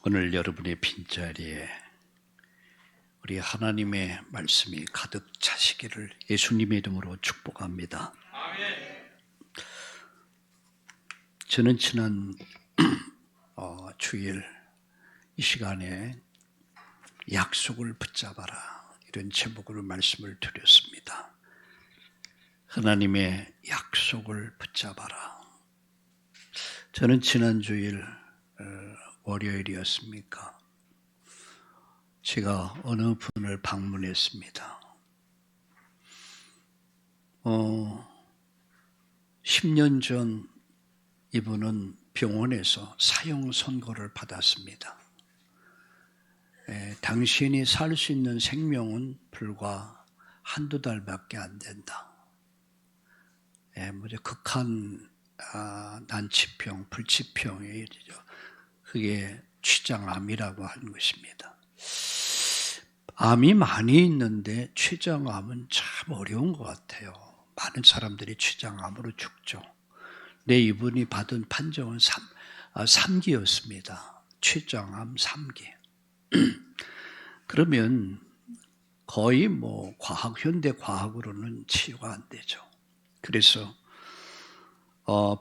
오늘 여러분의 빈자리에 우리 하나님의 말씀이 가득 차시기를 예수님의 이름으로 축복합니다. 저는 지난 주일 이 시간에 약속을 붙잡아라 이런 제목으로 말씀을 드렸습니다. 하나님의 약속을 붙잡아라. 저는 지난 주일 월요일이었습니까? 제가 어느 분을 방문했습니다. 10년 전 이분은 병원에서 사형 선고를 받았습니다. 당신이 살 수 있는 생명은 불과 한두 달밖에 안 된다. 극한 난치병, 불치병이 그게 췌장암이라고 하는 것입니다. 암이 많이 있는데 췌장암은 참 어려운 것 같아요. 많은 사람들이 췌장암으로 죽죠. 근데 이분이 받은 판정은 3기였습니다. 췌장암 3기. 그러면 거의 현대 과학으로는 치유가 안 되죠. 그래서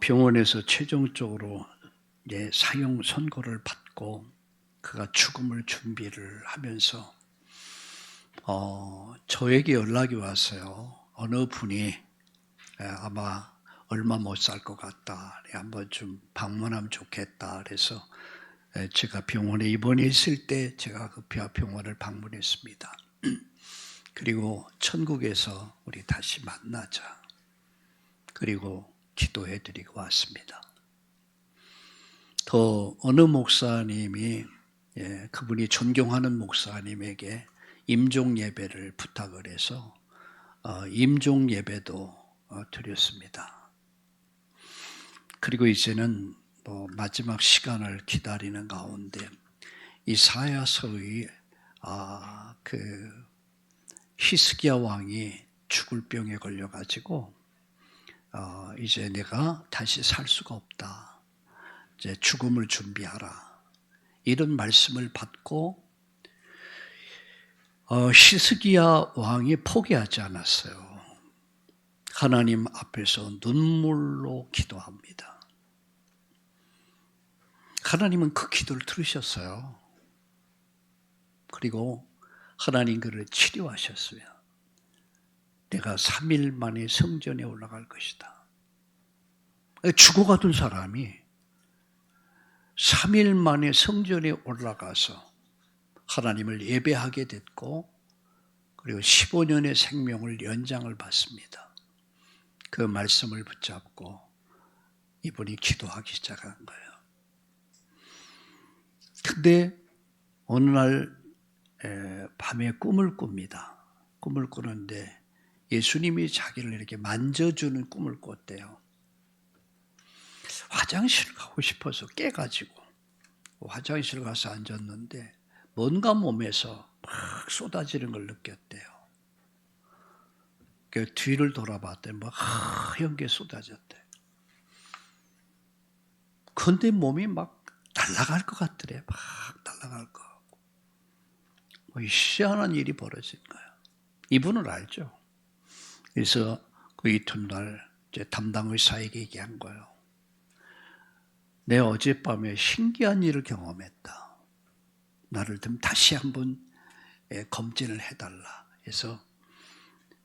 병원에서 최종적으로 사형 선고를 받고 그가 죽음을 준비를 하면서 저에게 연락이 왔어요. 어느 분이 아마 얼마 못 살 것 같다. 한번 좀 방문하면 좋겠다. 그래서 제가 병원에 입원해 있을 때 제가 그 병원을 방문했습니다. 그리고 천국에서 우리 다시 만나자. 그리고 기도해드리고 왔습니다. 또 어느 목사님이 그분이 존경하는 목사님에게 임종 예배를 부탁을 해서 임종 예배도 드렸습니다. 그리고 이제는 마지막 시간을 기다리는 가운데 이사야서의 히스기야 왕이 죽을 병에 걸려가지고 이제 내가 다시 살 수가 없다. 이제 죽음을 준비하라. 이런 말씀을 받고 히스기야 왕이 포기하지 않았어요. 하나님 앞에서 눈물로 기도합니다. 하나님은 그 기도를 들으셨어요. 그리고 하나님 그를 치료하셨어요. 내가 3일 만에 성전에 올라갈 것이다. 죽어가던 사람이 3일 만에 성전에 올라가서 하나님을 예배하게 됐고 그리고 15년의 생명을 연장을 받습니다. 그 말씀을 붙잡고 이분이 기도하기 시작한 거예요. 근데 어느 날 밤에 꿈을 꿉니다. 꿈을 꾸는데 예수님이 자기를 이렇게 만져주는 꿈을 꿨대요. 화장실 가고 싶어서 깨가지고 화장실 가서 앉았는데 뭔가 몸에서 막 쏟아지는 걸 느꼈대요. 그 뒤를 돌아봤더니 막 하얀 게 쏟아졌대. 근데 몸이 막 날아갈 것 같더래. 막 날아갈 것 같고. 희한한 일이 벌어진 거야. 이분은 알죠. 그래서 그 이튿날 이제 담당 의사에게 얘기한 거예요. 내 어젯밤에 신기한 일을 경험했다. 나를 좀 다시 한번 검진을 해달라 해서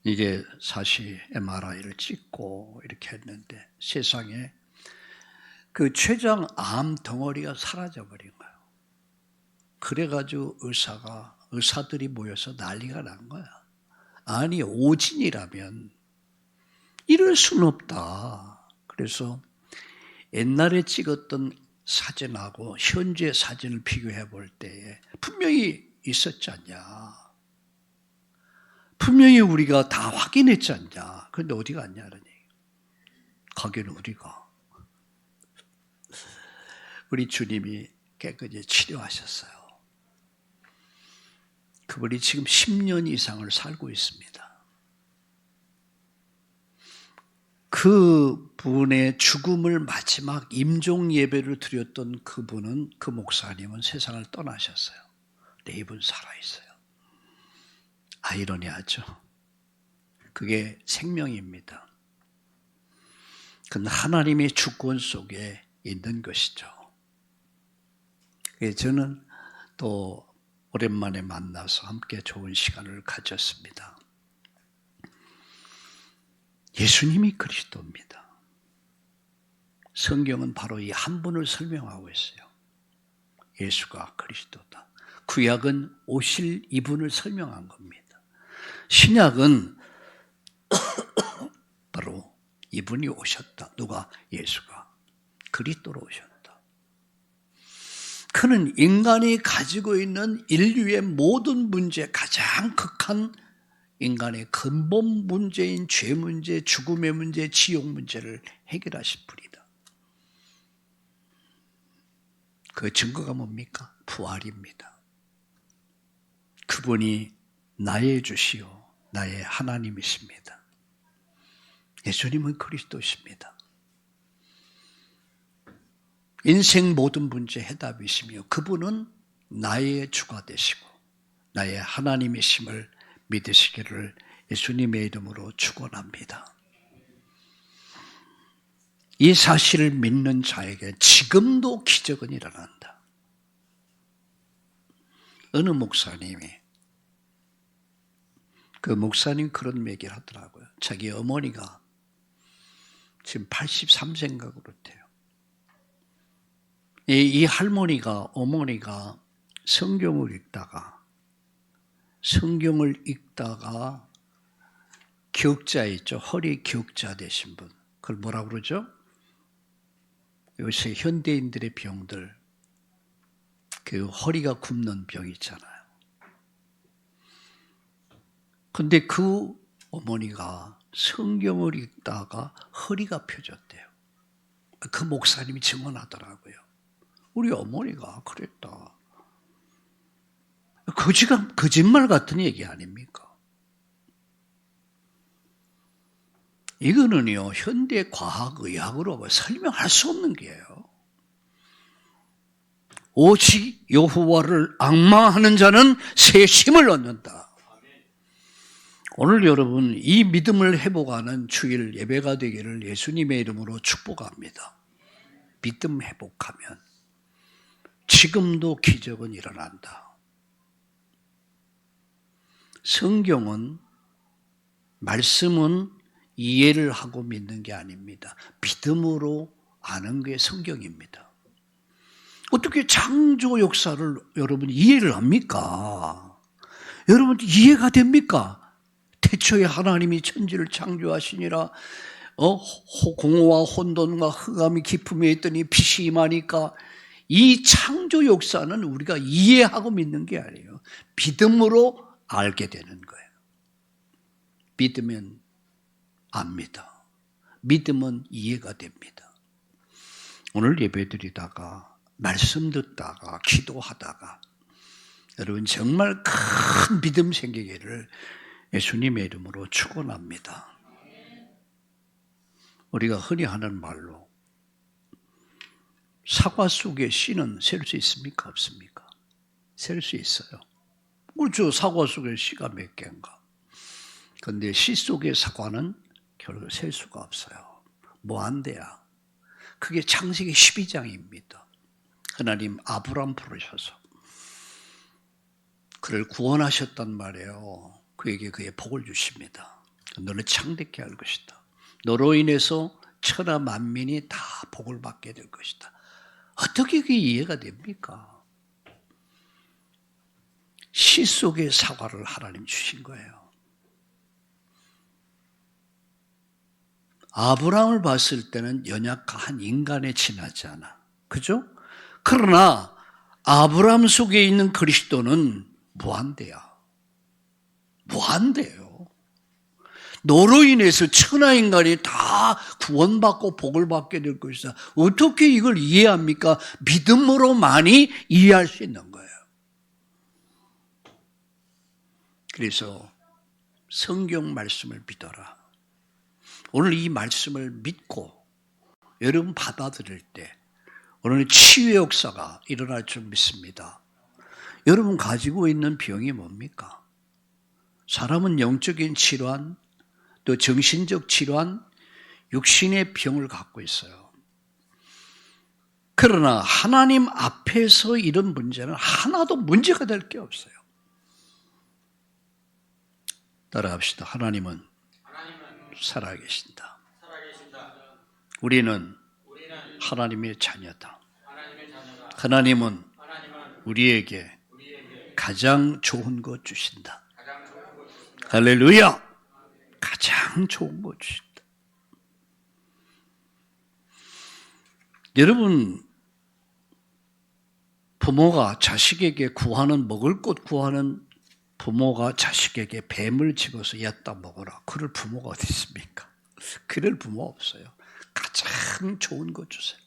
이게 사실 MRI를 찍고 이렇게 했는데 세상에 그 췌장암 덩어리가 사라져버린 거예요. 그래가지고 의사들이 모여서 난리가 난 거야. 아니 오진이라면 이럴 수는 없다. 그래서 옛날에 찍었던 사진하고 현재 사진을 비교해 볼 때에 분명히 있었지 않냐. 분명히 우리가 다 확인했지 않냐. 그런데 어디 갔냐는 얘기. 거기는 우리가. 우리 주님이 깨끗이 치료하셨어요. 그분이 지금 10년 이상을 살고 있습니다. 그 분의 죽음을 마지막 임종 예배를 드렸던 그분은, 그 목사님은 세상을 떠나셨어요. 네, 이분 살아있어요. 아이러니하죠. 그게 생명입니다. 그건 하나님의 주권 속에 있는 것이죠. 저는 또 오랜만에 만나서 함께 좋은 시간을 가졌습니다. 예수님이 그리스도입니다. 성경은 바로 이 한 분을 설명하고 있어요. 예수가 그리스도다. 구약은 오실 이분을 설명한 겁니다. 신약은 바로 이분이 오셨다. 누가? 예수가. 그리스도로 오셨다. 그는 인간이 가지고 있는 인류의 모든 문제, 가장 극한 인간의 근본 문제인 죄 문제, 죽음의 문제, 지옥 문제를 해결하실 분이다. 그 증거가 뭡니까? 부활입니다. 그분이 나의 주시오, 나의 하나님이십니다. 예수님은 그리스도십니다. 인생 모든 문제 해답이시며 그분은 나의 주가 되시고 나의 하나님이심을 믿으시기를 예수님의 이름으로 축원합니다. 이 사실을 믿는 자에게 지금도 기적은 일어난다. 어느 목사님이, 그 목사님 그런 얘기를 하더라고요. 자기 어머니가 지금 83세인가 그렇대요. 이 할머니가, 어머니가 성경을 읽다가 기억자 있죠? 허리 기억자 되신 분. 그걸 뭐라고 그러죠? 요새 현대인들의 병들, 그 허리가 굽는 병 있잖아요. 근데 그 어머니가 성경을 읽다가 허리가 펴졌대요. 그 목사님이 증언하더라고요. 우리 어머니가 그랬다. 거짓말 같은 얘기 아닙니까? 이거는요, 현대 과학의학으로 설명할 수 없는 게예요. 오직 여호와를 앙망하는 자는 새 힘을 얻는다. 오늘 여러분, 이 믿음을 회복하는 주일 예배가 되기를 예수님의 이름으로 축복합니다. 믿음 회복하면 지금도 기적은 일어난다. 성경은, 말씀은 이해를 하고 믿는 게 아닙니다. 믿음으로 아는 게 성경입니다. 어떻게 창조 역사를 여러분 이해를 합니까? 여러분 이해가 됩니까? 태초에 하나님이 천지를 창조하시니라 공허와 혼돈과 흑암이 깊음에 있더니 빛이 임하니까, 이 창조 역사는 우리가 이해하고 믿는 게 아니에요. 믿음으로 알게 되는 거예요. 믿으면 압니다. 믿음은 이해가 됩니다. 오늘 예배드리다가, 말씀 듣다가, 기도하다가 여러분 정말 큰 믿음 생기기를 예수님의 이름으로 축원합니다. 우리가 흔히 하는 말로 사과 속에 씨는 셀 수 있습니까? 없습니까? 셀 수 있어요. 그렇죠. 사과 속에 씨가 몇 개인가. 그런데 씨 속의 사과는 결국 셀 수가 없어요. 무한대야. 그게 창세기 12장입니다. 하나님 아브람 부르셔서 그를 구원하셨단 말이에요. 그에게 그의 복을 주십니다. 너를 창대케 할 것이다. 너로 인해서 천하 만민이 다 복을 받게 될 것이다. 어떻게 그게 이해가 됩니까? 씨 속의 사과를 하나님 주신 거예요. 아브라함을 봤을 때는 연약한 인간에 지나지 않아. 그죠? 그러나 아브라함 속에 있는 그리스도는 무한대야. 무한대요. 너로 인해서 천하인간이 다 구원받고 복을 받게 될 것이다. 어떻게 이걸 이해합니까? 믿음으로만이 이해할 수 있는 거예요. 그래서 성경 말씀을 믿어라. 오늘 이 말씀을 믿고 여러분 받아들일 때 오늘 치유의 역사가 일어날 줄 믿습니다. 여러분 가지고 있는 병이 뭡니까? 사람은 영적인 질환, 또 정신적 질환, 육신의 병을 갖고 있어요. 그러나 하나님 앞에서 이런 문제는 하나도 문제가 될 게 없어요. 따라합시다. 하나님은 살아계신다. 우리는 하나님의 자녀다. 하나님은 우리에게 가장 좋은 것 주신다. 할렐루야! 가장 좋은 것 주신다. 여러분, 부모가 자식에게 구하는, 먹을 것 구하는 부모가 자식에게 뱀을 집어서 엿다 먹어라. 그럴 부모가 어디 있습니까? 그럴 부모 없어요. 가장 좋은 것 주세요.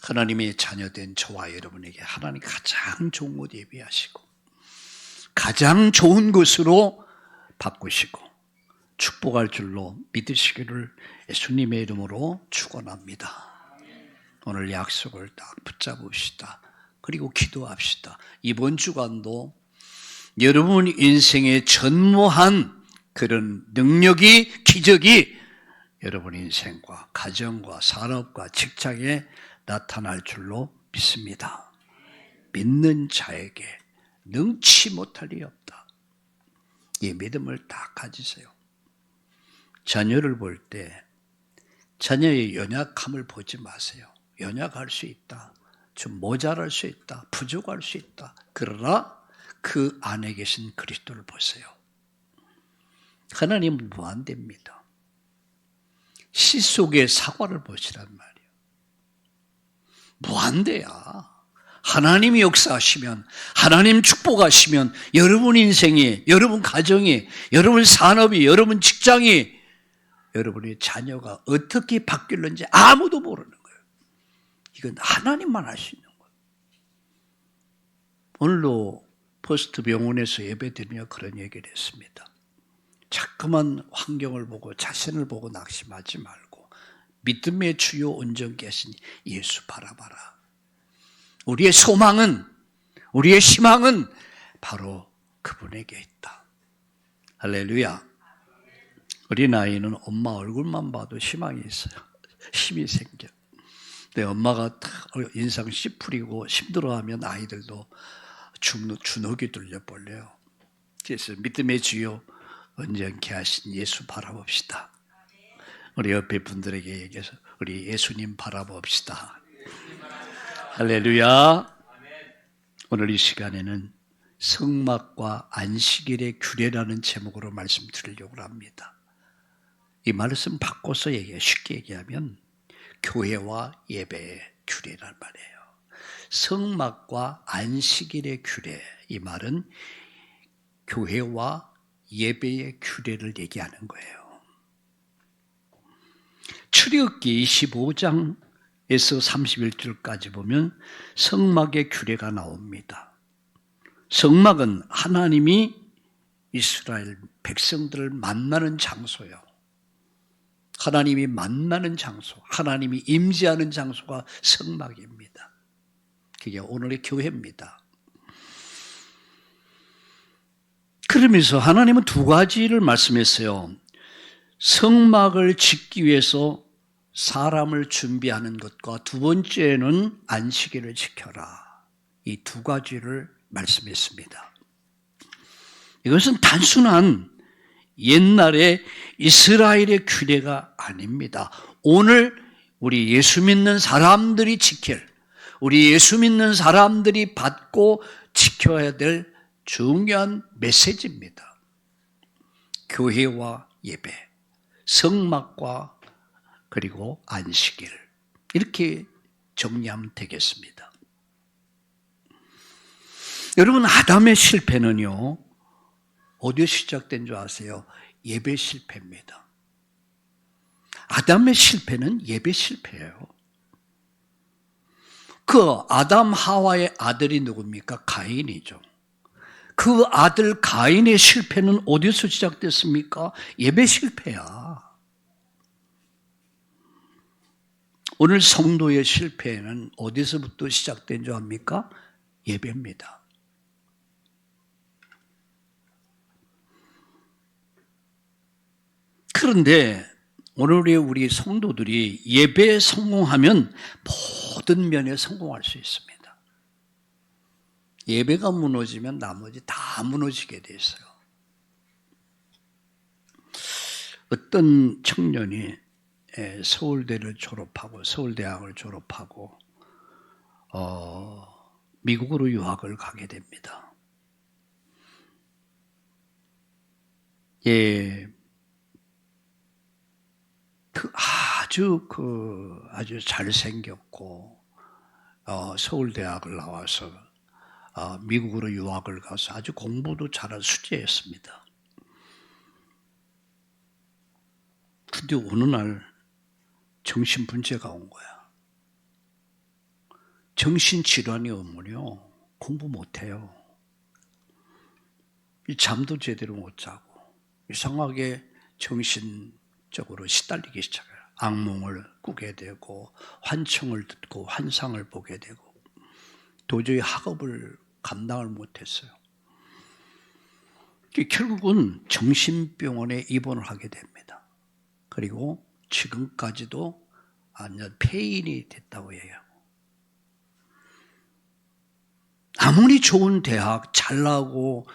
하나님의 자녀된 저와 여러분에게 하나님 가장 좋은 것 예비하시고 가장 좋은 것으로 바꾸시고 축복할 줄로 믿으시기를 예수님의 이름으로 축원합니다. 오늘 약속을 딱 붙잡읍시다. 그리고 기도합시다. 이번 주간도 여러분 인생에 전무한 그런 능력이, 기적이 여러분 인생과 가정과 산업과 직장에 나타날 줄로 믿습니다. 믿는 자에게 능치 못할 일이 없다. 이 믿음을 딱 가지세요. 자녀를 볼 때 자녀의 연약함을 보지 마세요. 연약할 수 있다. 좀 모자랄 수 있다. 부족할 수 있다. 그러나 그 안에 계신 그리스도를 보세요. 하나님은 무한대입니다. 씨 속의 사과를 보시란 말이에요. 무한대야. 하나님이 역사하시면, 하나님 축복하시면 여러분 인생이, 여러분 가정이, 여러분 산업이, 여러분 직장이, 여러분의 자녀가 어떻게 바뀔는지 아무도 모르는 거예요. 이건 하나님만 할 수 있는 거예요. 오늘도 포스트 병원에서 예배드리며 그런 얘기를 했습니다. 자꾸만 환경을 보고 자신을 보고 낙심하지 말고 믿음의 주요 온전케 예수 바라봐라. 우리의 소망은, 우리의 희망은 바로 그분에게 있다. 할렐루야. 어린아이는 엄마 얼굴만 봐도 희망이 있어요. 힘이 생겨. 근데 엄마가 인상 찌푸리고 힘들어하면 아이들도 주눅이 들려버려요. 그래서 믿음의 주요 온전케 하신 예수 바라봅시다. 우리 옆에 분들에게 얘기해서 우리 예수님 바라봅시다. 할렐루야. 오늘 이 시간에는 성막과 안식일의 규례라는 제목으로 말씀드리려고 합니다. 이 말씀 바꿔서 쉽게 얘기하면 교회와 예배의 규례란 말이에요. 성막과 안식일의 규례, 이 말은 교회와 예배의 규례를 얘기하는 거예요. 출애굽기 25장에서 31절까지 보면 성막의 규례가 나옵니다. 성막은 하나님이 이스라엘 백성들을 만나는 장소예요. 하나님이 만나는 장소, 하나님이 임재하는 장소가 성막입니다. 그게 오늘의 교회입니다. 그러면서 하나님은 두 가지를 말씀했어요. 성막을 짓기 위해서 사람을 준비하는 것과 두 번째는 안식일을 지켜라. 이 두 가지를 말씀했습니다. 이것은 단순한 옛날의 이스라엘의 규례가 아닙니다. 오늘 우리 예수 믿는 사람들이 지킬, 우리 예수 믿는 사람들이 받고 지켜야 될 중요한 메시지입니다. 교회와 예배, 성막과 그리고 안식일, 이렇게 정리하면 되겠습니다. 여러분, 아담의 실패는요, 어디에 시작된 줄 아세요? 예배 실패입니다. 아담의 실패는 예배 실패예요. 그 아담 하와의 아들이 누굽니까? 가인이죠. 그 아들 가인의 실패는 어디서 시작됐습니까? 예배 실패야. 오늘 성도의 실패는 어디서부터 시작된 줄 압니까? 예배입니다. 그런데 오늘의 우리 성도들이 예배에 성공하면 모든 면에 성공할 수 있습니다. 예배가 무너지면 나머지 다 무너지게 돼 있어요. 어떤 청년이 서울대를 졸업하고 서울대학을 졸업하고 미국으로 유학을 가게 됩니다. 예, 아주 잘생겼고 서울대학을 나와서 미국으로 유학을 가서 아주 공부도 잘한 수재였습니다. 근데 어느 날 정신분재가 온 거야. 정신질환이 오면요 공부 못해요. 잠도 제대로 못 자고 이상하게 정신적으로 시달리기 시작해요. 악몽을 꾸게 되고 환청을 듣고 환상을 보게 되고 도저히 학업을 감당을 못했어요. 결국은 정신병원에 입원을 하게 됩니다. 그리고 지금까지도 완전 폐인이 됐다고 얘기하고, 아무리 좋은 대학, 잘 나고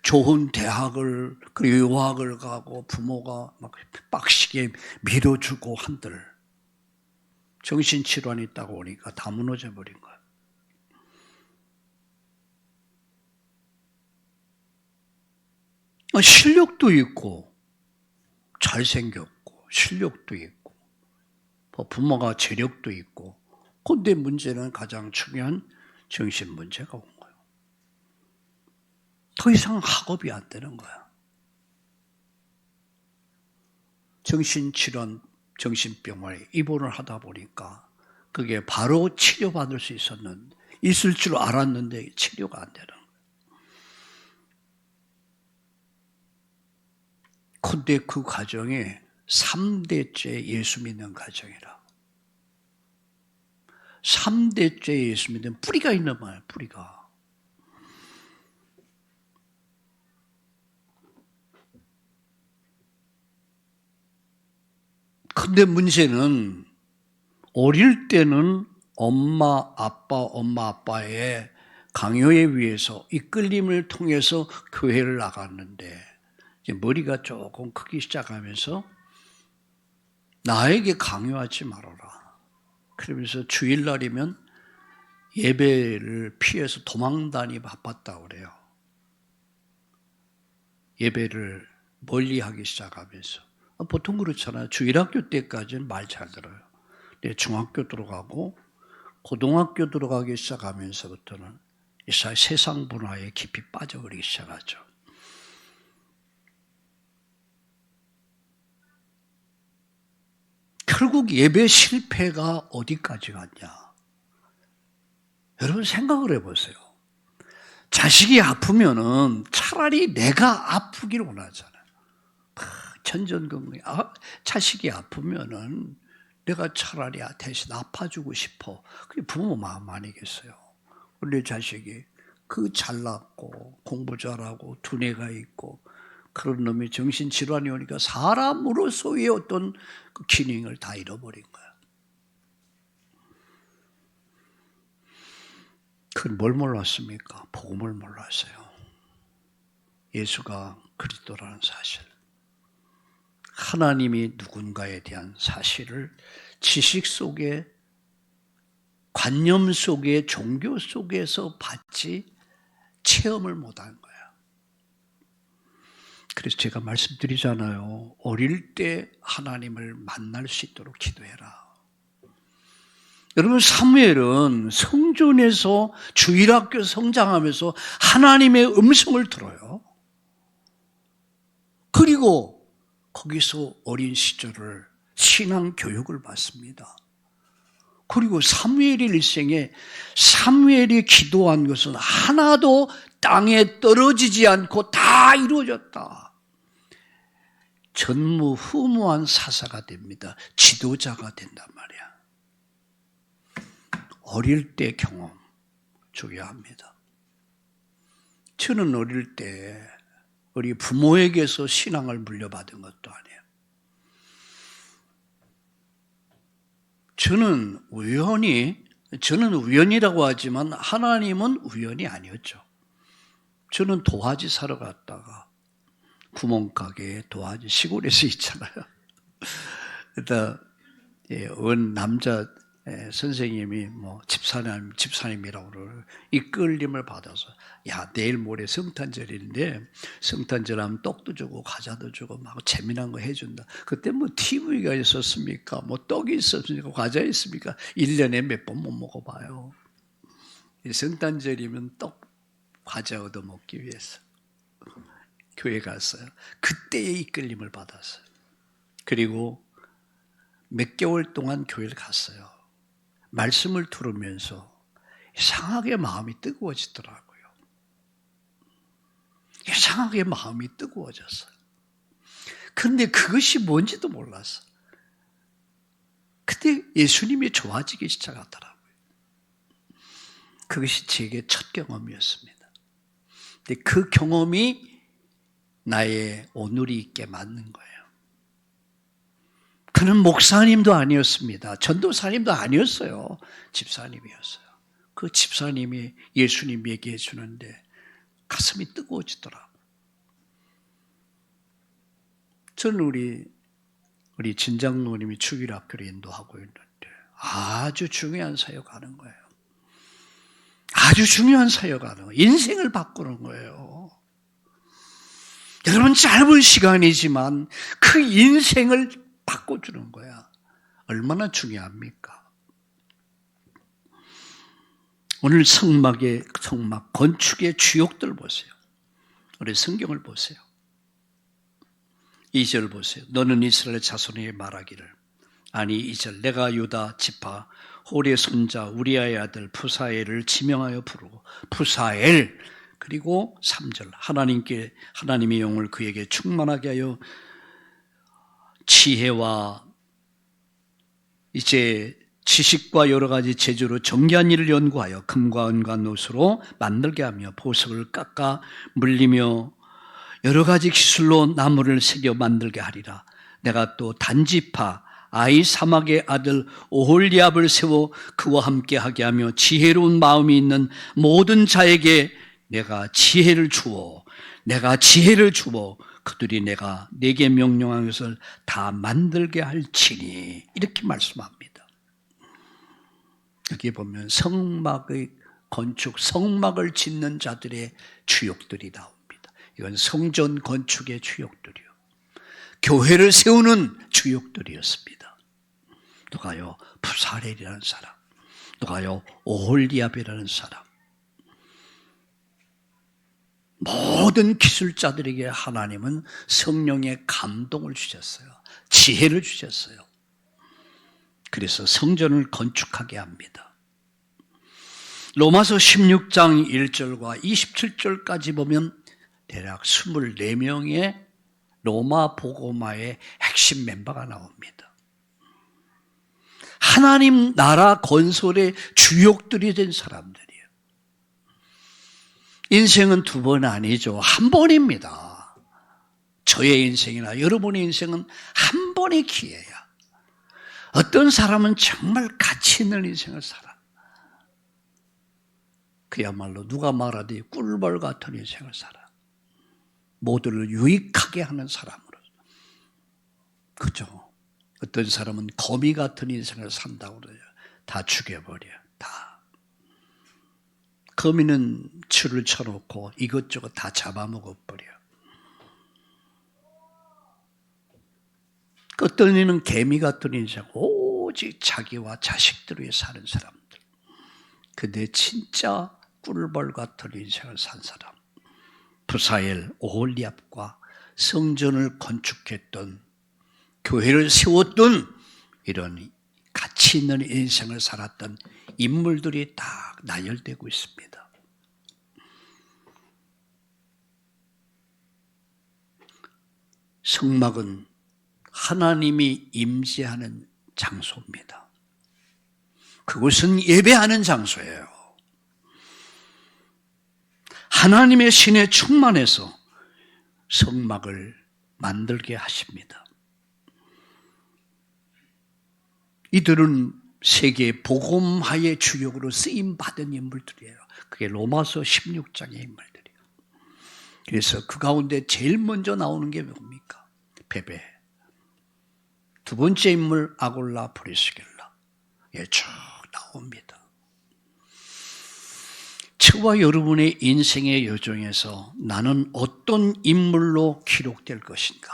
좋은 대학을 그리고 유학을 가고 부모가 막 빡시게 밀어주고 한들 정신질환이 있다고 오니까 다 무너져 버린 거예요. 실력도 있고 잘생겼고 실력도 있고 부모가 재력도 있고, 그런데 문제는 가장 중요한 정신 문제가 온 거예요. 더 이상 학업이 안 되는 거야. 정신질환, 정신병원에 입원을 하다 보니까 그게 바로 치료받을 수 있을 줄 알았는데 치료가 안 되는 거예요. 근데 그 가정이 3대째 예수 믿는 가정이라. 3대째 예수 믿는 뿌리가 있는 말이에요. 뿌리가. 근데 문제는 어릴 때는 엄마 아빠의 강요에 의해서 이끌림을 통해서 교회를 나갔는데 이제 머리가 조금 크기 시작하면서 나에게 강요하지 말아라. 그러면서 주일날이면 예배를 피해서 도망다니 바빴다고 그래요. 예배를 멀리하기 시작하면서. 보통 그렇잖아요. 주일학교 때까지는 말 잘 들어요. 근데 중학교 들어가고 고등학교 들어가기 시작하면서부터는 세상 문화에 깊이 빠져버리기 시작하죠. 결국 예배 실패가 어디까지 갔냐? 여러분 생각을 해보세요. 자식이 아프면은 차라리 내가 아프길 원하잖아요. 천전긍긍. 자식이 아프면은 내가 차라리 대신 아파주고 싶어. 그게 부모 마음 아니겠어요? 우리 자식이 그 잘났고 공부 잘하고 두뇌가 있고 그런 놈이 정신질환이 오니까 사람으로서의 어떤 그 기능을 다 잃어버린 거야. 그건 뭘 몰랐습니까? 복음을 몰랐어요. 예수가 그리스도라는 사실, 하나님이 누군가에 대한 사실을 지식 속에, 관념 속에, 종교 속에서 받지 체험을 못한 거야. 그래서 제가 말씀드리잖아요. 어릴 때 하나님을 만날 수 있도록 기도해라. 여러분, 사무엘은 성전에서 주일학교 성장하면서 하나님의 음성을 들어요. 그리고 거기서 어린 시절을 신앙 교육을 받습니다. 그리고 사무엘의 일생에 사무엘이 기도한 것은 하나도 땅에 떨어지지 않고 다 이루어졌다. 전무후무한 사사가 됩니다. 지도자가 된단 말이야. 어릴 때 경험 중요합니다. 저는 어릴 때 우리 부모에게서 신앙을 물려받은 것도 아니에요. 저는 우연이라고 하지만 하나님은 우연이 아니었죠. 저는 도화지 사러 갔다가 구멍가게에 도화지 시골에서 있잖아요. 그러다 어느 남자 선생님이 집사님이라고 그러고 이끌림을 받아서 야 내일 모레 성탄절인데 성탄절하면 떡도 주고 과자도 주고 막 재미난 거 해준다. 그때 뭐 TV가 있었습니까? 뭐 떡이 있었습니까? 과자 있습니까? 1년에 몇 번 못 먹어봐요. 성탄절이면 떡 과자 얻어 먹기 위해서 교회 갔어요. 그때의 이끌림을 받았어요. 그리고 몇 개월 동안 교회를 갔어요. 말씀을 들으면서 이상하게 마음이 뜨거워지더라고요. 이상하게 마음이 뜨거워졌어요. 그런데 그것이 뭔지도 몰랐어. 그때 예수님이 좋아지기 시작하더라고요. 그것이 제게 첫 경험이었습니다. 근데 그 경험이 나의 오늘이 있게 맞는 거예요. 그는 목사님도 아니었습니다. 전도사님도 아니었어요. 집사님이었어요. 그 집사님이 예수님 얘기해 주는데 가슴이 뜨거워지더라고요. 저는 우리 진장로님이 주일학교를 인도하고 있는데 아주 중요한 사역하는 거예요. 아주 중요한 사역하는 거예요. 인생을 바꾸는 거예요. 여러분 짧은 시간이지만 그 인생을 바꿔주는 거야. 얼마나 중요합니까? 오늘 성막 건축의 주역들 보세요. 우리 성경을 보세요. 2절 보세요. 너는 이스라엘 자손에게 말하기를 아니 2절 내가 유다 지파 홀의 손자 우리아의 아들 푸사엘을 지명하여 부르고 푸사엘 그리고 3절 하나님의 영을 그에게 충만하게 하여 지혜와 이제 지식과 여러 가지 재주로 정교한 일을 연구하여 금과 은과 노수로 만들게 하며 보석을 깎아 물리며 여러 가지 기술로 나무를 새겨 만들게 하리라. 내가 또 단지파 아이사막의 아들 오홀리압을 세워 그와 함께 하게 하며 지혜로운 마음이 있는 모든 자에게 내가 지혜를 주어 그들이 내가 내게 명령한 것을 다 만들게 할지니 이렇게 말씀합니다. 여기 보면 성막의 건축, 성막을 짓는 자들의 주역들이 나옵니다. 이건 성전 건축의 주역들이요. 교회를 세우는 주역들이었습니다. 누가요? 푸사렐이라는 사람, 누가요? 오홀리압이라는 사람. 모든 기술자들에게 하나님은 성령의 감동을 주셨어요. 지혜를 주셨어요. 그래서 성전을 건축하게 합니다. 로마서 16장 1절과 27절까지 보면 대략 24명의 로마 복음화의 핵심 멤버가 나옵니다. 하나님 나라 건설의 주역들이 된 사람들이에요. 인생은 두 번 아니죠. 한 번입니다. 저의 인생이나 여러분의 인생은 한 번의 기회야. 어떤 사람은 정말 가치 있는 인생을 살아. 그야말로 누가 말하듯이 꿀벌 같은 인생을 살아. 모두를 유익하게 하는 사람으로. 그죠? 어떤 사람은 거미 같은 인생을 산다고 그래요. 다 죽여버려. 다. 거미는 줄을 쳐놓고 이것저것 다 잡아먹어버려. 어떤 이는 개미 같은 인생, 오직 자기와 자식들을 위해 사는 사람들. 근데 진짜 꿀벌 같은 인생을 산 사람. 푸사엘, 오홀리압과 성전을 건축했던, 교회를 세웠던 이런 가치 있는 인생을 살았던 인물들이 딱 나열되고 있습니다. 성막은 하나님이 임재하는 장소입니다. 그곳은 예배하는 장소예요. 하나님의 신에 충만해서 성막을 만들게 하십니다. 이들은 세계 복음화의 주역으로 쓰임받은 인물들이에요. 그게 로마서 16장의 인물들이에요. 그래서 그 가운데 제일 먼저 나오는 게 뭡니까? 베베. 두 번째 인물 아골라 프리스길라. 쭉 나옵니다. 저와 여러분의 인생의 여정에서 나는 어떤 인물로 기록될 것인가?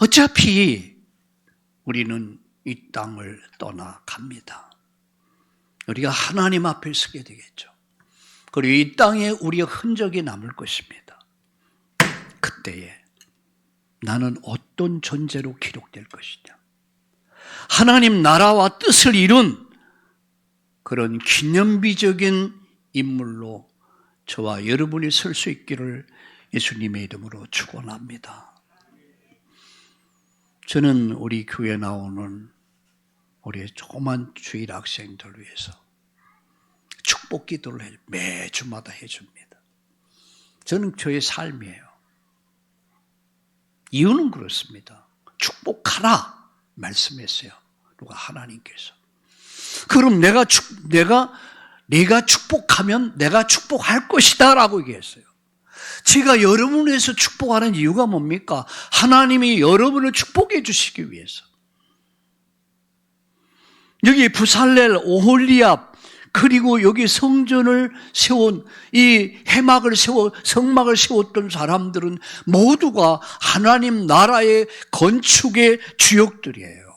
어차피 우리는 이 땅을 떠나갑니다. 우리가 하나님 앞에 서게 되겠죠. 그리고 이 땅에 우리의 흔적이 남을 것입니다. 그때에 나는 어떤 존재로 기록될 것이냐? 하나님 나라와 뜻을 이룬 그런 기념비적인 인물로 저와 여러분이 설 수 있기를 예수님의 이름으로 축원합니다. 저는 우리 교회에 나오는 우리 조그만 주일 학생들 위해서 축복 기도를 매주마다 해줍니다. 저는 저의 삶이에요. 이유는 그렇습니다. 축복하라 말씀했어요. 누가 하나님께서. 그럼 내가 축복하면 내가 축복할 것이다 라고 얘기했어요. 제가 여러분을 위해서 축복하는 이유가 뭡니까? 하나님이 여러분을 축복해 주시기 위해서. 여기 부살렐, 오홀리압, 그리고 여기 성전을 세운 이 성막을 세웠던 사람들은 모두가 하나님 나라의 건축의 주역들이에요.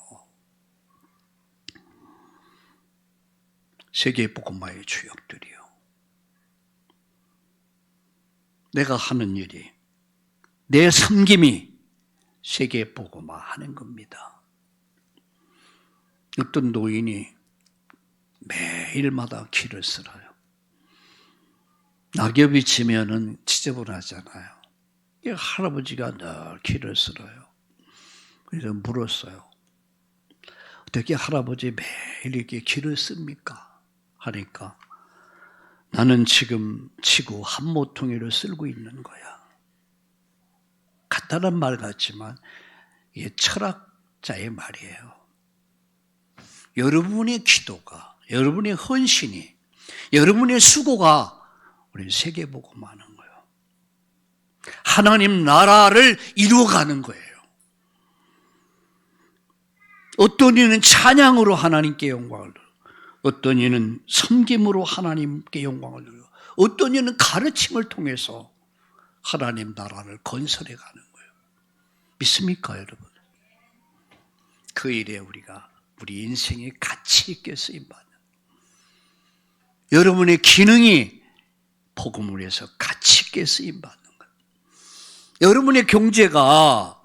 세계 복음화의 주역들이요. 내가 하는 일이, 내 섬김이 세계 복음화 하는 겁니다. 어떤 노인이 매일마다 길을 쓸어요. 낙엽이 지면은 지저분하잖아요. 할아버지가 늘 길을 쓸어요. 그래서 물었어요. 어떻게 할아버지 매일 이렇게 길을 씁니까? 하니까 나는 지금 지구 한 모퉁이를 쓸고 있는 거야. 간단한 말 같지만 이게 철학자의 말이에요. 여러분의 기도가, 여러분의 헌신이, 여러분의 수고가 우리 세계 복음하는 거예요. 하나님 나라를 이루어가는 거예요. 어떤 이는 찬양으로 하나님께 영광을 돌리고, 어떤 이는 섬김으로 하나님께 영광을 돌리고, 어떤 이는 가르침을 통해서 하나님 나라를 건설해 가는 거예요. 믿습니까, 여러분? 그 일에 우리 인생이 가치 있게 쓰임받는, 여러분의 기능이 복음을 위해서 가치 있게 쓰임받는 거예요. 여러분의 경제가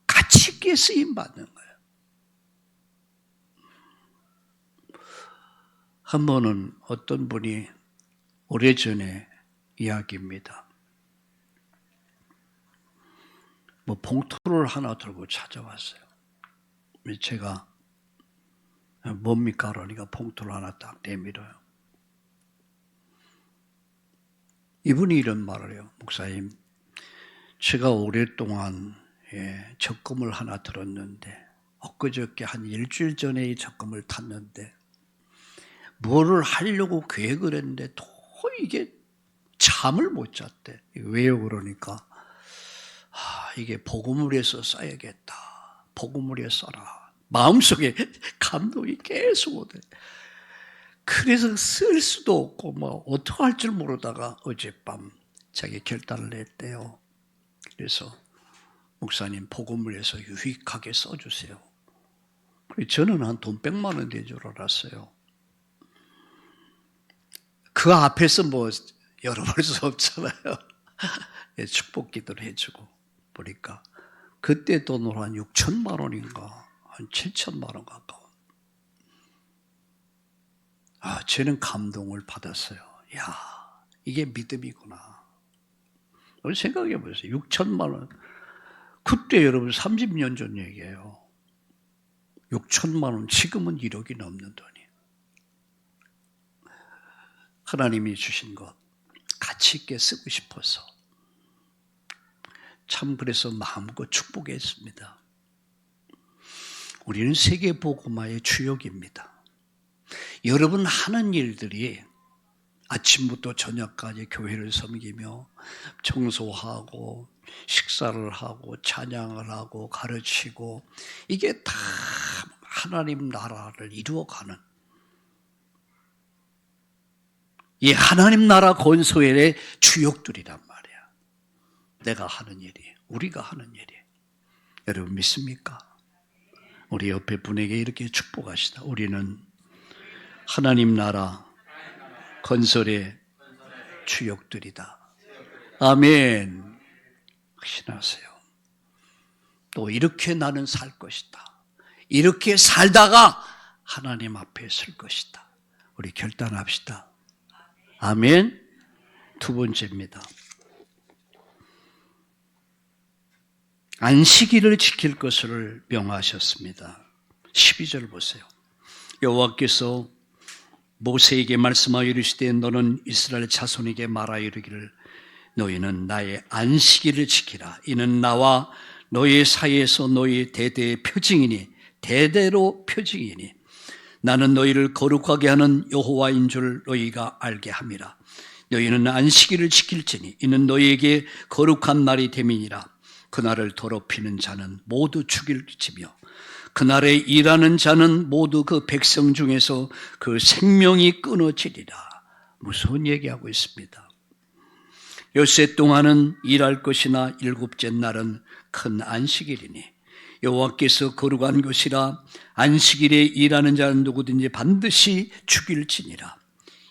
가치 있게 쓰임받는 거예요. 한 번은 어떤 분이 오래전에 이야기입니다. 봉투를 하나 들고 찾아왔어요. 제가 뭡니까? 그러니까 봉투를 하나 딱 내밀어요. 이분이 이런 말을 해요. 목사님, 제가 오랫동안 적금을 하나 들었는데 엊그저께 한 일주일 전에 이 적금을 탔는데 뭐를 하려고 계획을 했는데 이게 잠을 못 잤대. 왜요? 그러니까 이게 복음을 위해서 써야겠다. 복음을 위해서 써라. 마음속에 감동이 계속 오대. 그래서 쓸 수도 없고 어떻게 할 줄 모르다가 어젯밤 자기 결단을 냈대요. 그래서 목사님 복음을 위해서 유익하게 써주세요. 저는 한 돈 100만 원 된 줄 알았어요. 그 앞에서 열어볼 수 없잖아요. 축복 기도를 해주고 보니까 그때 돈으로 한 6천만 원인가 한 7천만 원 가까운. 저는 감동을 받았어요. 이게 믿음이구나. 생각해 보세요. 6천만 원. 그때 여러분 30년 전 얘기예요. 6천만 원, 지금은 1억이 넘는 돈이. 하나님이 주신 것 가치 있게 쓰고 싶어서 참 그래서 마음껏 축복했습니다. 우리는 세계복음화의 주역입니다. 여러분 하는 일들이 아침부터 저녁까지 교회를 섬기며 청소하고 식사를 하고 찬양을 하고 가르치고 이게 다 하나님 나라를 이루어가는 이 하나님 나라 건설의 주역들이란 말이야. 내가 하는 일이, 우리가 하는 일이. 여러분 믿습니까? 우리 옆에 분에게 이렇게 축복하시다. 우리는 하나님 나라 건설의 주역들이다. 아멘. 확신하세요. 또 이렇게 나는 살 것이다. 이렇게 살다가 하나님 앞에 설 것이다. 우리 결단합시다. 아멘. 두 번째입니다. 안식일을 지킬 것을 명하셨습니다. 12절 보세요. 여호와께서 모세에게 말씀하여 이르시되 너는 이스라엘 자손에게 말하여 이르기를 너희는 나의 안식일을 지키라. 이는 나와 너희 사이에서 너희 대대의 표징이니 대대로 표징이니 나는 너희를 거룩하게 하는 여호와인 줄 너희가 알게 함이라. 너희는 안식일을 지킬지니 이는 너희에게 거룩한 날이 됨이니라. 그날을 더럽히는 자는 모두 죽일지며 그날에 일하는 자는 모두 그 백성 중에서 그 생명이 끊어지리라. 무서운 얘기하고 있습니다. 엿새 동안은 일할 것이나 일곱째 날은 큰 안식일이니 여호와께서 거룩한 것이라 안식일에 일하는 자는 누구든지 반드시 죽일지니라.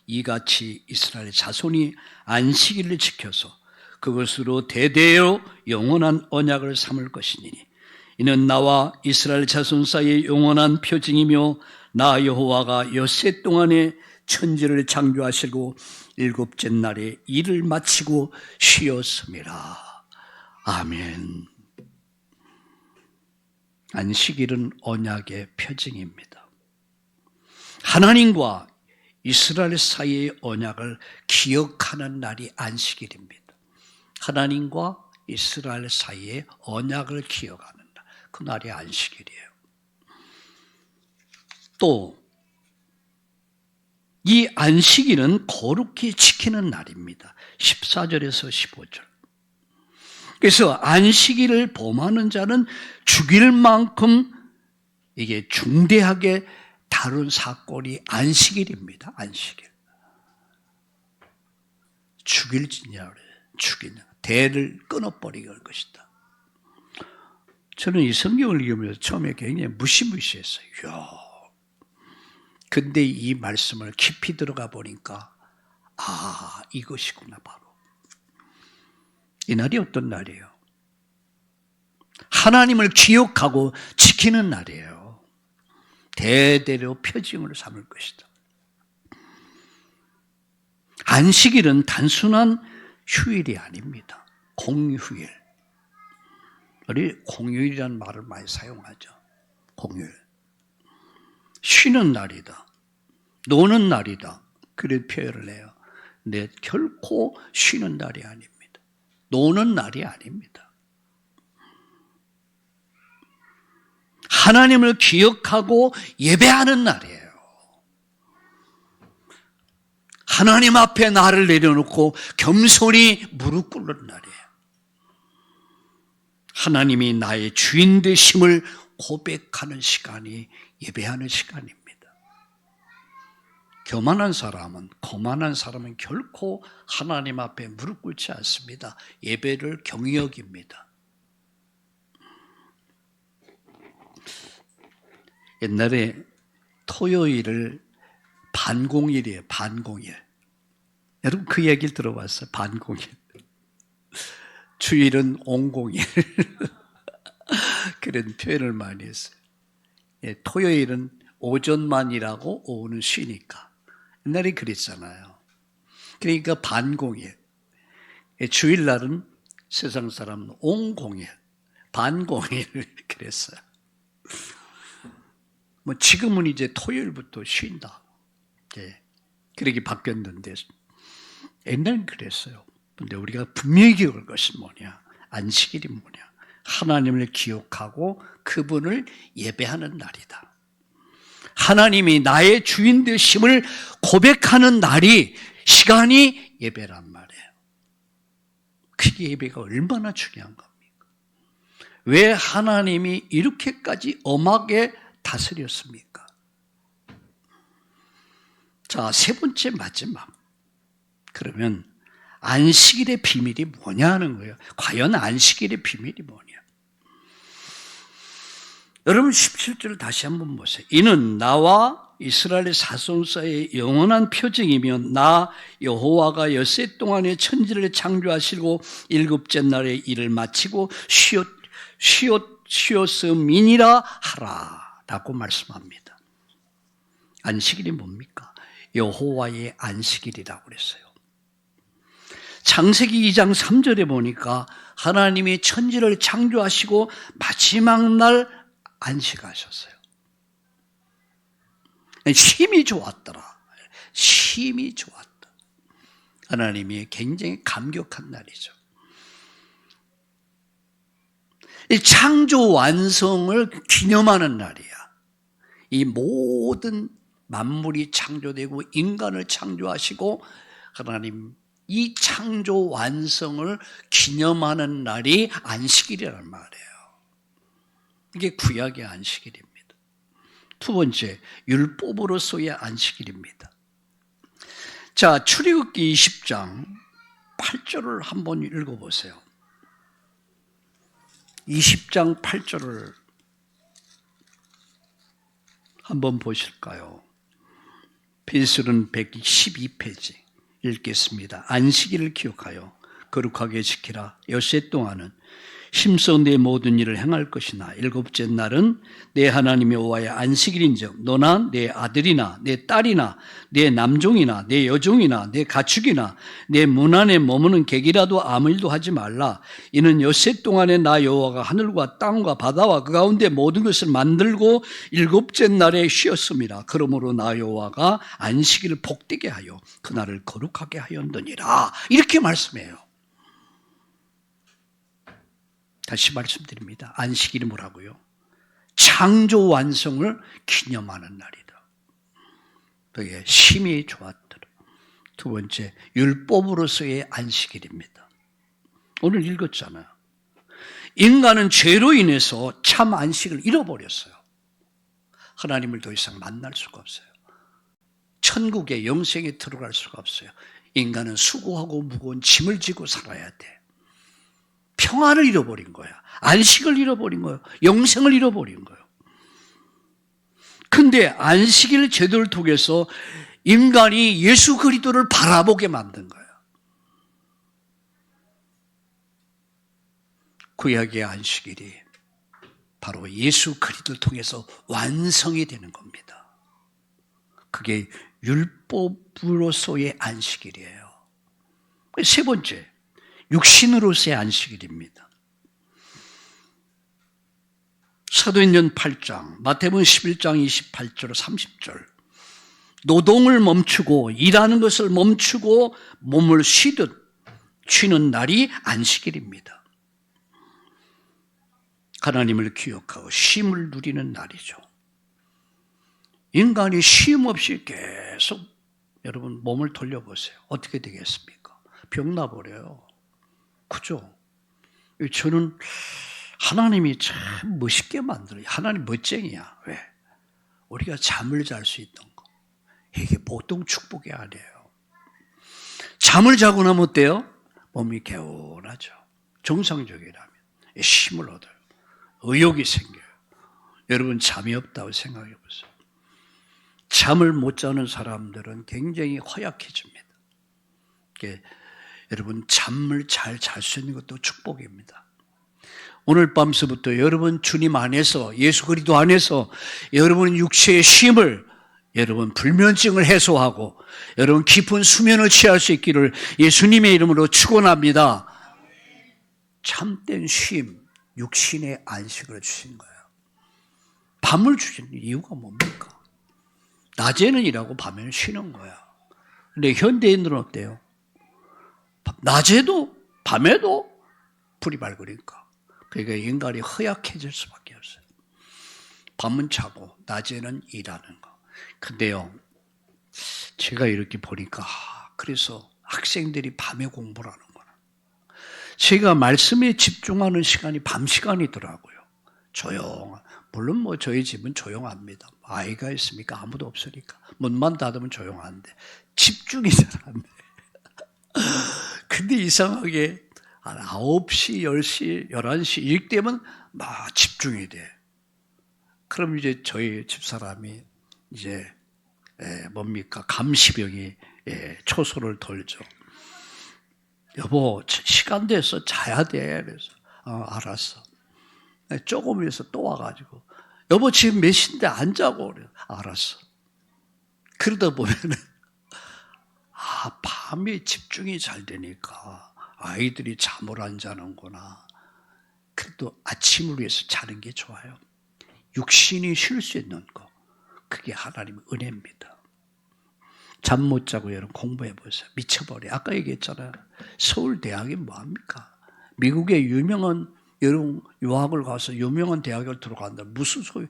이같이 이스라엘 자손이 안식일을 지켜서 그것으로 대대로 영원한 언약을 삼을 것이니 이는 나와 이스라엘 자손 사이의 영원한 표징이며 나 여호와가 엿새 동안에 천지를 창조하시고 일곱째 날에 일을 마치고 쉬었음이라. 아멘. 안식일은 언약의 표징입니다. 하나님과 이스라엘 사이의 언약을 기억하는 날이 안식일입니다. 하나님과 이스라엘 사이의 언약을 기억하는 날, 그 날이 안식일이에요. 또 이 안식일은 거룩히 지키는 날입니다. 14절에서 15절. 그래서 안식일을 범하는 자는 죽일 만큼 이게 중대하게 다룬 사건이 안식일입니다. 안식일. 죽일지냐 그래요. 죽이냐. 대를 끊어버리게 할 것이다. 저는 이 성경을 읽으면서 처음에 굉장히 무시무시했어요. 이야. 근데 이 말씀을 깊이 들어가 보니까 이것이구나 바로. 이 날이 어떤 날이에요? 하나님을 기억하고 지키는 날이에요. 대대로 표징으로 삼을 것이다. 안식일은 단순한 휴일이 아닙니다. 공휴일. 우리 공휴일이라는 말을 많이 사용하죠. 공휴일. 쉬는 날이다. 노는 날이다. 그런 표현을 해요. 근데 결코 쉬는 날이 아닙니다. 노는 날이 아닙니다. 하나님을 기억하고 예배하는 날이에요. 하나님 앞에 나를 내려놓고 겸손히 무릎 꿇는 날이에요. 하나님이 나의 주인 되심을 고백하는 시간이 예배하는 시간입니다. 교만한 사람은, 거만한 사람은 결코 하나님 앞에 무릎 꿇지 않습니다. 예배를 경히 여깁니다. 옛날에 토요일을 반공일이에요. 반공일. 여러분 그 얘기를 들어봤어요. 반공일. 주일은 온공일. 그런 표현을 많이 했어요. 토요일은 오전만 일하고 오후는 쉬니까. 옛날에 그랬잖아요. 그러니까 반공일. 주일날은 세상 사람은 온공일, 반공일 그랬어요. 뭐 지금은 이제 토요일부터 쉰다. 예. 그렇게 바뀌었는데 옛날엔 그랬어요. 근데 우리가 분명히 기억할 것이 뭐냐? 안식일이 뭐냐? 하나님을 기억하고 그분을 예배하는 날이다. 하나님이 나의 주인 되심을 고백하는 날이, 시간이 예배란 말이에요. 그게 예배가 얼마나 중요한 겁니까? 왜 하나님이 이렇게까지 엄하게 다스렸습니까? 자, 세 번째 마지막. 그러면 안식일의 비밀이 뭐냐 하는 거예요. 과연 안식일의 비밀이 뭐냐? 여러분 17절 다시 한번 보세요. 이는 나와 이스라엘의 자손 사이의 영원한 표징이며 나 여호와가 엿새 동안에 천지를 창조하시고 일곱째 날에 일을 마치고 쉬었음이니라 하라 라고 말씀합니다. 안식일이 뭡니까? 여호와의 안식일이라고 그랬어요. 창세기 2장 3절에 보니까 하나님이 천지를 창조하시고 마지막 날 안식하셨어요. 힘이 좋았더라. 힘이 좋았다. 하나님이 굉장히 감격한 날이죠. 이 창조 완성을 기념하는 날이야. 이 모든 만물이 창조되고 인간을 창조하시고 하나님 이 창조 완성을 기념하는 날이 안식일이라는 말이에요. 이게 구약의 안식일입니다. 두 번째, 율법으로서의 안식일입니다. 자, 출애굽기 20장 8절을 한번 읽어보세요. 20장 8절을 한번 보실까요? 페이스는 112페이지 읽겠습니다. 안식일을 기억하여 거룩하게 지키라. 엿새 동안은 힘써 내 모든 일을 행할 것이나 일곱째 날은 내 하나님 여호와의 안식일인즉 너나 내 아들이나 내 딸이나 내 남종이나 내 여종이나 내 가축이나 내 문 안에 머무는 객이라도 아무 일도 하지 말라. 이는 엿새 동안에 나 여호와가 하늘과 땅과 바다와 그 가운데 모든 것을 만들고 일곱째 날에 쉬었음이라. 그러므로 나 여호와가 안식일을 복되게 하여 그날을 거룩하게 하였느니라. 이렇게 말씀해요. 다시 말씀드립니다. 안식일이 뭐라고요? 창조 완성을 기념하는 날이다. 그게 힘이 좋았더라. 두 번째, 율법으로서의 안식일입니다. 오늘 읽었잖아요. 인간은 죄로 인해서 참 안식을 잃어버렸어요. 하나님을 더 이상 만날 수가 없어요. 천국의 영생에 들어갈 수가 없어요. 인간은 수고하고 무거운 짐을 지고 살아야 돼. 평안을 잃어버린 거야. 안식을 잃어버린 거예요. 영생을 잃어버린 거예요. 근데 안식일 제도를 통해서 인간이 예수 그리스도를 바라보게 만든 거예요. 구약의 안식일이 바로 예수 그리스도를 통해서 완성이 되는 겁니다. 그게 율법으로서의 안식일이에요. 세 번째, 육신으로서의 안식일입니다. 사도행전 8장, 마태복음 11장 28절 30절 노동을 멈추고 일하는 것을 멈추고 몸을 쉬는 날이 안식일입니다. 하나님을 기억하고 쉼을 누리는 날이죠. 인간이 쉼 없이 계속 여러분 몸을 돌려보세요. 어떻게 되겠습니까? 병나버려요. 그죠? 저는 하나님이 참 멋있게 만들어요. 하나님 멋쟁이야. 왜? 우리가 잠을 잘 수 있던 거. 이게 보통 축복이 아니에요. 잠을 자고 나면 어때요? 몸이 개운하죠. 정상적이라면 힘을 얻어요. 의욕이 생겨요. 여러분 잠이 없다고 생각해 보세요. 잠을 못 자는 사람들은 굉장히 허약해집니다. 여러분 잠을 잘 잘 수 있는 것도 축복입니다. 오늘 밤서부터 여러분 주님 안에서 예수 그리스도 안에서 여러분 육체의 쉼을 여러분 불면증을 해소하고 여러분 깊은 수면을 취할 수 있기를 예수님의 이름으로 축원합니다. 참된 쉼, 육신의 안식을 주신 거예요. 밤을 주시는 이유가 뭡니까? 낮에는 일하고 밤에는 쉬는 거야. 근데 현대인들은 어때요? 낮에도 밤에도 불이 밝으니까. 그러니까 인간이 허약해질 수밖에 없어요. 밤은 자고 낮에는 일하는 거. 근데요, 제가 이렇게 보니까 그래서 학생들이 밤에 공부를 하는구나. 제가 말씀에 집중하는 시간이 밤 시간이더라고요. 물론 뭐 저희 집은 조용합니다. 아이가 있으니까 아무도 없으니까. 문만 닫으면 조용한데 집중이 잘 안 돼. 근데 이상하게 한 9시, 10시, 11시 이때면 막 집중이 돼. 그럼 이제 저희 집사람이 이제 감시병이 초소를 돌죠. 여보, 시간 돼서 자야 돼. 그래서 알았어. 조금 있어서 또 와가지고 여보 지금 몇 시인데 안 자고. 그래. 알았어. 그러다 보면은 밤에 집중이 잘 되니까 아이들이 잠을 안 자는구나. 그래도 아침을 위해서 자는 게 좋아요. 육신이 쉴 수 있는 거, 그게 하나님의 은혜입니다. 잠 못 자고 여러분 공부해 보세요. 미쳐버려. 아까 얘기했잖아요. 서울대학이 뭐합니까? 미국의 유명한 여러분 유학을 가서 유명한 대학을 들어간다. 무슨 소리?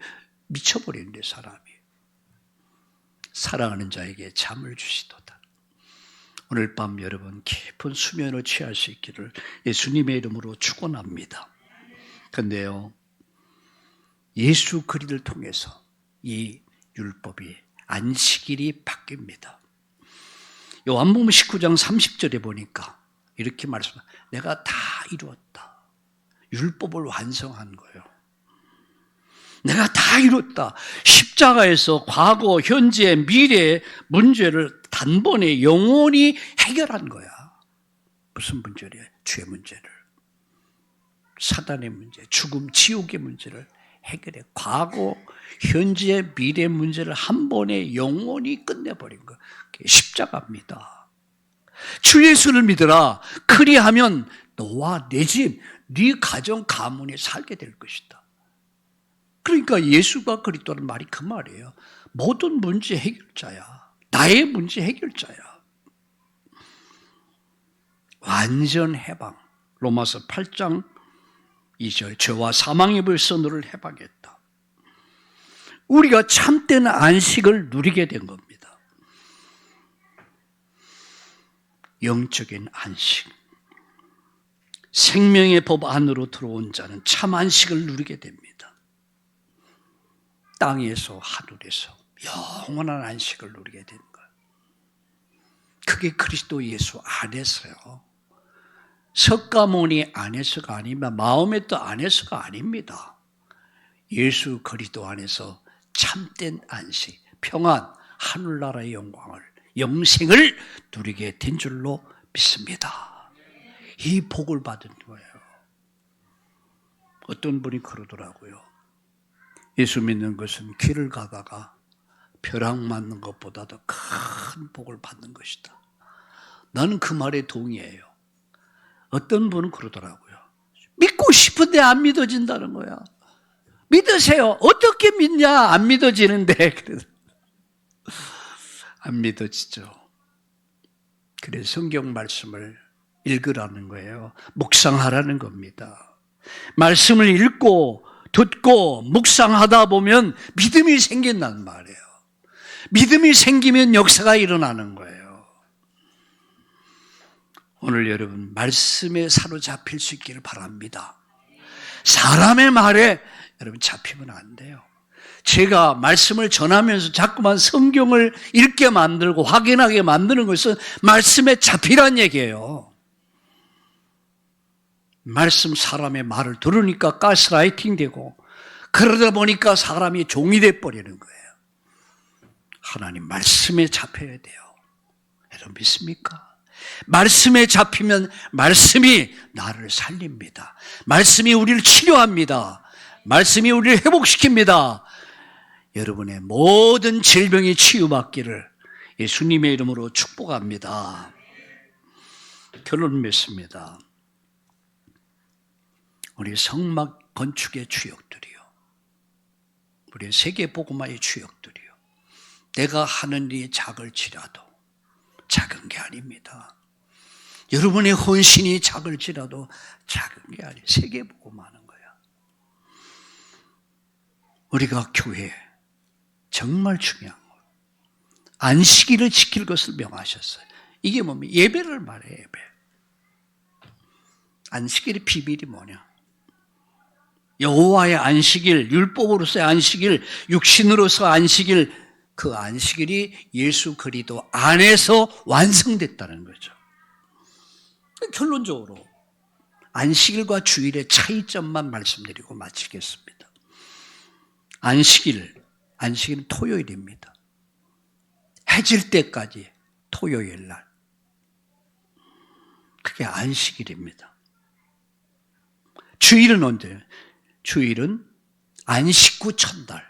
미쳐버리는데 사람이. 사랑하는 자에게 잠을 주시도다. 오늘 밤 여러분 깊은 수면을 취할 수 있기를 예수님의 이름으로 축원합니다. 근데요, 예수 그리스도를 통해서 이 율법이 안식일이 바뀝니다. 요한복음 19장 30절에 보니까 이렇게 말씀합니다. 내가 다 이루었다. 율법을 완성한 거예요. 내가 다 이뤘다. 십자가에서 과거, 현재, 미래의 문제를 단번에 영원히 해결한 거야. 무슨 문제래? 죄 문제를. 사단의 문제, 죽음, 지옥의 문제를 해결해. 과거, 현재, 미래 문제를 한 번에 영원히 끝내버린 거. 그게 십자가입니다. 주 예수를 믿으라. 그리하면 너와 내 집, 네 가정, 가문이 살게 될 것이다. 그러니까 예수가 그리스도는 말이 그 말이에요. 모든 문제 해결자야. 나의 문제 해결자야. 완전 해방. 로마서 8장 2절 죄와 사망의 벌써 너를 해방했다. 우리가 참된 안식을 누리게 된 겁니다. 영적인 안식. 생명의 법 안으로 들어온 자는 참 안식을 누리게 됩니다. 땅에서 하늘에서 영원한 안식을 누리게 되는 거예요. 그게 그리스도 예수 안에서요. 석가모니 안에서가 아니면 마음의 뜻 안에서가 아닙니다. 예수 그리스도 안에서 참된 안식, 평안, 하늘나라의 영광을, 영생을 누리게 된 줄로 믿습니다. 이 복을 받은 거예요. 어떤 분이 그러더라고요. 예수 믿는 것은 길을 가다가 벼락 맞는 것보다 더 큰 복을 받는 것이다. 나는 그 말에 동의해요. 어떤 분은 그러더라고요. 믿고 싶은데 안 믿어진다는 거야. 믿으세요. 어떻게 믿냐? 안 믿어지는데. 그래서 안 믿어지죠. 그래서 성경 말씀을 읽으라는 거예요. 묵상하라는 겁니다. 말씀을 읽고 듣고 묵상하다 보면 믿음이 생긴다는 말이에요. 믿음이 생기면 역사가 일어나는 거예요. 오늘 여러분 말씀에 사로잡힐 수 있기를 바랍니다. 사람의 말에 여러분 잡히면 안 돼요. 제가 말씀을 전하면서 자꾸만 성경을 읽게 만들고 확인하게 만드는 것은 말씀에 잡히란 얘기예요. 말씀 사람의 말을 들으니까 가스라이팅 되고 그러다 보니까 사람이 종이 돼버리는 거예요. 하나님 말씀에 잡혀야 돼요. 여러분 믿습니까? 말씀에 잡히면 말씀이 나를 살립니다. 말씀이 우리를 치료합니다. 말씀이 우리를 회복시킵니다. 여러분의 모든 질병이 치유받기를 예수님의 이름으로 축복합니다. 결론 맺습니다. 우리 성막 건축의 주역들이요. 우리 세계복음화의 주역들이요. 내가 하는 일이 작을지라도 작은 게 아닙니다. 여러분의 헌신이 작을지라도 작은 게 아니에요. 세계복음화하는 거야. 우리가 교회 정말 중요한 거예요. 안식일을 지킬 것을 명하셨어요. 이게 뭡니까? 예배를 말해요. 예배. 안식일의 비밀이 뭐냐? 여호와의 안식일, 율법으로서의 안식일, 육신으로서 안식일, 그 안식일이 예수 그리스도 안에서 완성됐다는 거죠. 결론적으로 안식일과 주일의 차이점만 말씀드리고 마치겠습니다. 안식일은 토요일입니다. 해질 때까지 토요일 날. 그게 안식일입니다. 주일은 언제예요? 주일은 안식 후 첫날,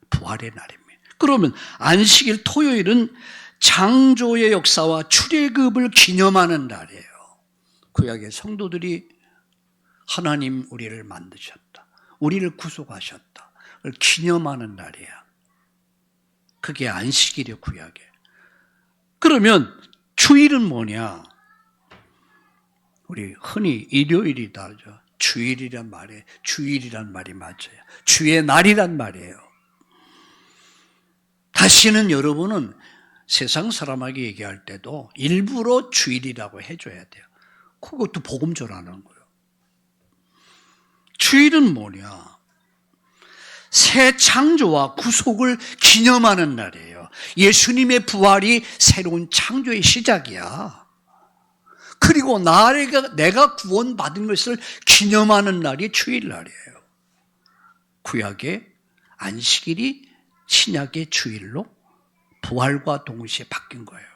부활의 날입니다. 그러면 안식일 토요일은 창조의 역사와 출애굽을 기념하는 날이에요. 구약의 성도들이 하나님 우리를 만드셨다, 우리를 구속하셨다 를 기념하는 날이야. 그게 안식일이에요. 구약에. 그러면 주일은 뭐냐? 우리 흔히 일요일이다 하죠. 주일이란 말에 주일이란 말이 맞아요. 주의 날이란 말이에요. 다시는 여러분은 세상 사람에게 얘기할 때도 일부러 주일이라고 해줘야 돼요. 그것도 복음 전하는 거예요. 주일은 뭐냐? 새 창조와 구속을 기념하는 날이에요. 예수님의 부활이 새로운 창조의 시작이야. 그리고 내가 구원받은 것을 기념하는 날이 주일날이에요. 구약의 안식일이 신약의 주일로 부활과 동시에 바뀐 거예요.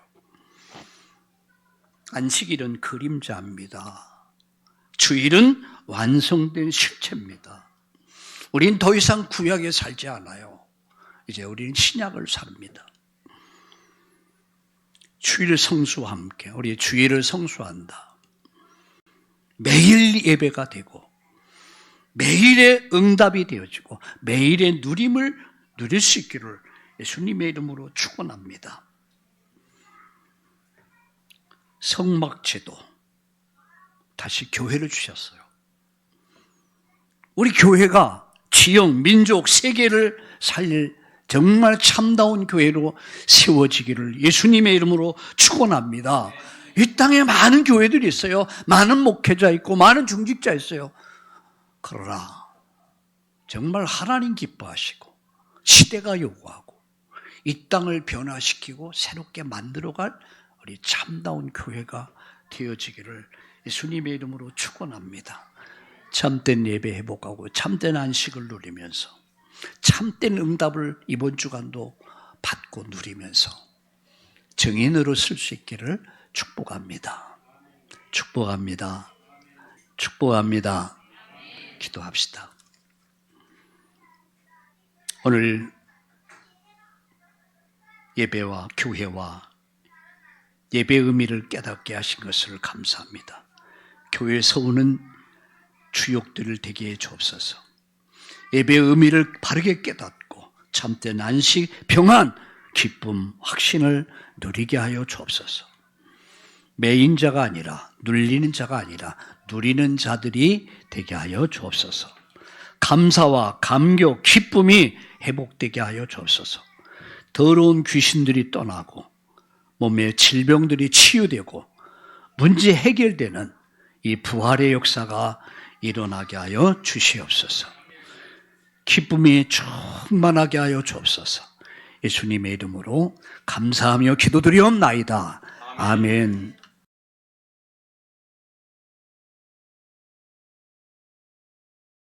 안식일은 그림자입니다. 주일은 완성된 실체입니다. 우린 더 이상 구약에 살지 않아요. 이제 우리는 신약을 삽니다. 주일 성수와 함께 우리 주일을 성수한다. 매일 예배가 되고 매일의 응답이 되어지고 매일의 누림을 누릴 수 있기를 예수님의 이름으로 축원합니다. 성막제도 다시 교회를 주셨어요. 우리 교회가 지역, 민족, 세계를 살릴 정말 참다운 교회로 세워지기를 예수님의 이름으로 축원합니다. 이 땅에 많은 교회들이 있어요. 많은 목회자 있고 많은 중직자 있어요. 그러나 정말 하나님 기뻐하시고 시대가 요구하고 이 땅을 변화시키고 새롭게 만들어갈 우리 참다운 교회가 되어지기를 예수님의 이름으로 축원합니다. 참된 예배 회복하고 참된 안식을 누리면서 참된 응답을 이번 주간도 받고 누리면서 증인으로 쓸 수 있기를 축복합니다. 축복합니다. 축복합니다. 기도합시다. 오늘 예배와 교회와 예배의 의미를 깨닫게 하신 것을 감사합니다. 교회 서우는 주역들을 되게 해 주옵소서. 예배의 의미를 바르게 깨닫고 참된 안식, 평안, 기쁨, 확신을 누리게 하여 주옵소서. 매인 자가 아니라 눌리는 자가 아니라 누리는 자들이 되게 하여 주옵소서. 감사와 감격, 기쁨이 회복되게 하여 주옵소서. 더러운 귀신들이 떠나고 몸의 질병들이 치유되고 문제 해결되는 이 부활의 역사가 일어나게 하여 주시옵소서. 기쁨이 충만하게 하여 주옵소서. 예수님의 이름으로 감사하며 기도드리옵나이다. 아멘.